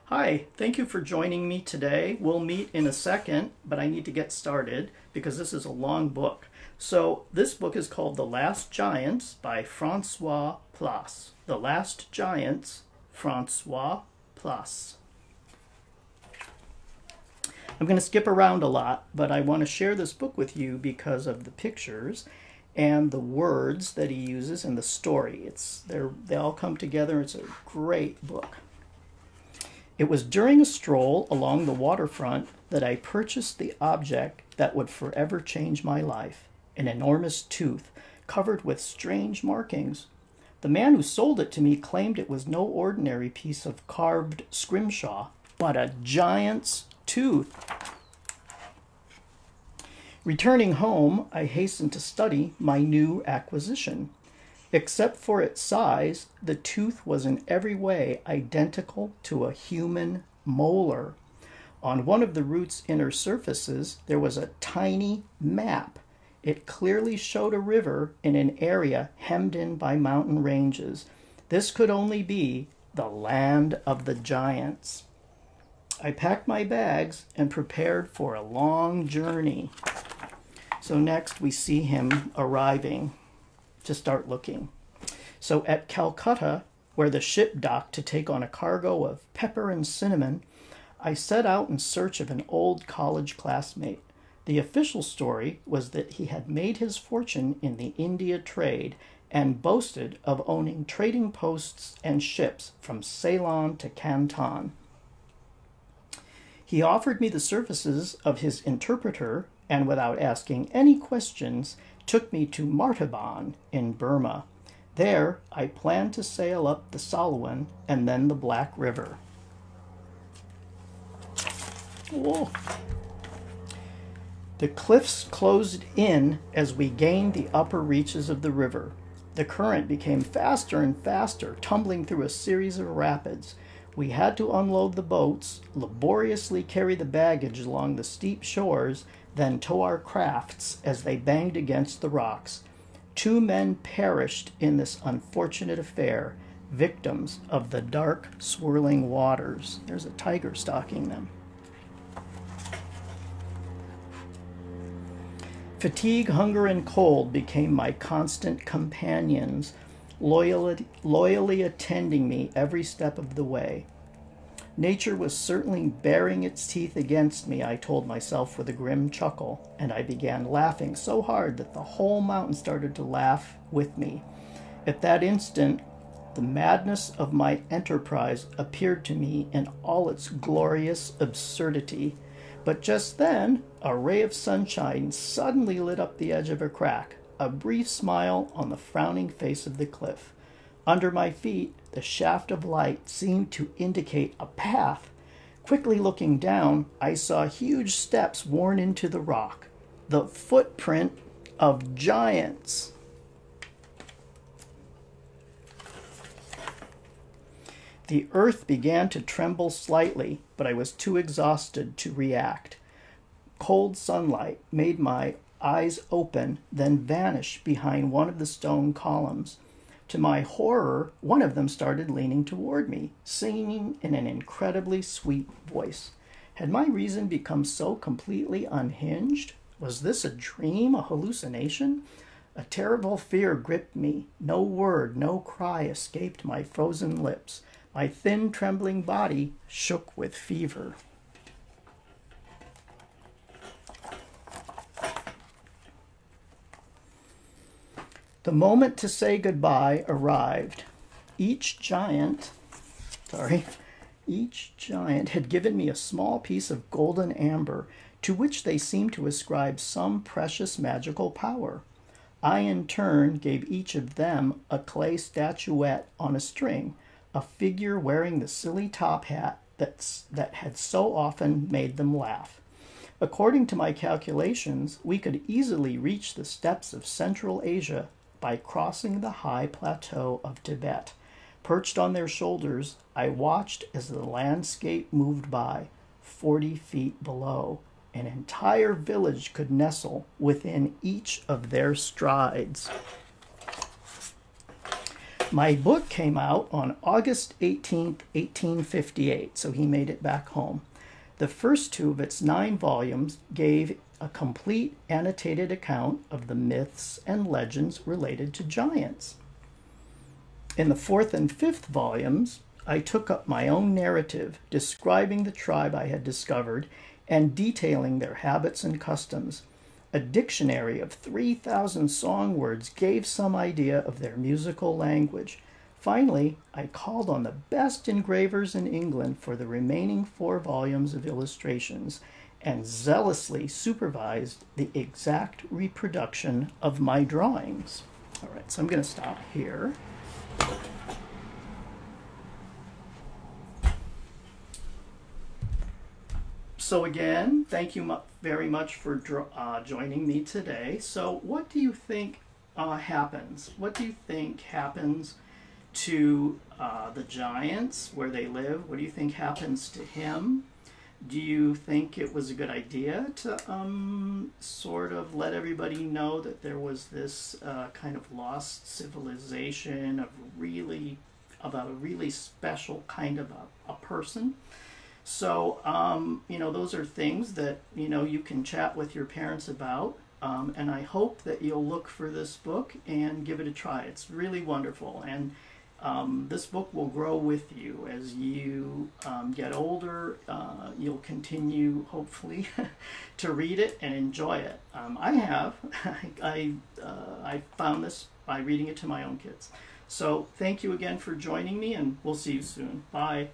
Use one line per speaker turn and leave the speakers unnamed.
Hi, thank you for joining me today. We'll meet in a second, but I need to get started because this is a long book. So this book is called The Last Giants by Francois Place. The Last Giants, Francois Place. I'm going to skip around a lot, but I want to share this book with you because of the pictures and the words that he uses and the story. They all come together. It's a great book. It was during a stroll along the waterfront that I purchased the object that would forever change my life, an enormous tooth covered with strange markings. The man who sold it to me claimed it was no ordinary piece of carved scrimshaw, but a giant's tooth. Returning home, I hastened to study my new acquisition. Except for its size, the tooth was in every way identical to a human molar. On one of the root's inner surfaces, there was a tiny map. It clearly showed a river in an area hemmed in by mountain ranges. This could only be the land of the giants. I packed my bags and prepared for a long journey. So next we see him arriving to start looking. So at Calcutta, where the ship docked to take on a cargo of pepper and cinnamon, I set out in search of an old college classmate. The official story was that he had made his fortune in the India trade and boasted of owning trading posts and ships from Ceylon to Canton. He offered me the services of his interpreter and, without asking any questions, took me to Martaban in Burma. There, I planned to sail up the Salween and then the Black River. Whoa. The cliffs closed in as we gained the upper reaches of the river. The current became faster and faster, tumbling through a series of rapids. We had to unload the boats, laboriously carry the baggage along the steep shores, then tow our crafts as they banged against the rocks. 2 men perished in this unfortunate affair, victims of the dark, swirling waters. There's a tiger stalking them. Fatigue, hunger, and cold became my constant companions, loyally attending me every step of the way. Nature was certainly baring its teeth against me, I told myself with a grim chuckle, and I began laughing so hard that the whole mountain started to laugh with me. At that instant, the madness of my enterprise appeared to me in all its glorious absurdity. But just then, a ray of sunshine suddenly lit up the edge of a crack, a brief smile on the frowning face of the cliff. Under my feet, the shaft of light seemed to indicate a path. Quickly looking down, I saw huge steps worn into the rock, the footprint of giants. The earth began to tremble slightly, but I was too exhausted to react. Cold sunlight made my eyes open, then vanish behind one of the stone columns. To my horror, one of them started leaning toward me, singing in an incredibly sweet voice. Had my reason become so completely unhinged? Was this a dream, a hallucination? A terrible fear gripped me. No word, no cry escaped my frozen lips. My thin, trembling body shook with fever. The moment to say goodbye arrived. Each giant had given me a small piece of golden amber, to which they seemed to ascribe some precious magical power. I, in turn, gave each of them a clay statuette on a string, a figure wearing the silly top hat that had so often made them laugh. According to my calculations, we could easily reach the steppes of Central Asia by crossing the high plateau of Tibet. Perched on their shoulders, I watched as the landscape moved by. 40 feet below, an entire village could nestle within each of their strides. My book came out on August 18th, 1858, so he made it back home. The first two of its 9 volumes gave a complete annotated account of the myths and legends related to giants. In the 4th and 5th volumes, I took up my own narrative describing the tribe I had discovered and detailing their habits and customs. A dictionary of 3,000 song words gave some idea of their musical language. Finally, I called on the best engravers in England for the remaining 4 volumes of illustrations and zealously supervised the exact reproduction of my drawings. All right, so I'm going to stop here. So again, thank you very much for joining me today. So what do you think happens? What do you think happens to the giants where they live? What do you think happens to him? Do you think it was a good idea to sort of let everybody know that there was this kind of lost civilization about a really special kind of a person? So, you know, those are things that, you know, you can chat with your parents about. And I hope that you'll look for this book and give it a try. It's really wonderful. And this book will grow with you as you get older. You'll continue, hopefully, to read it and enjoy it. I have. I found this by reading it to my own kids. So thank you again for joining me, and we'll see you soon. Bye.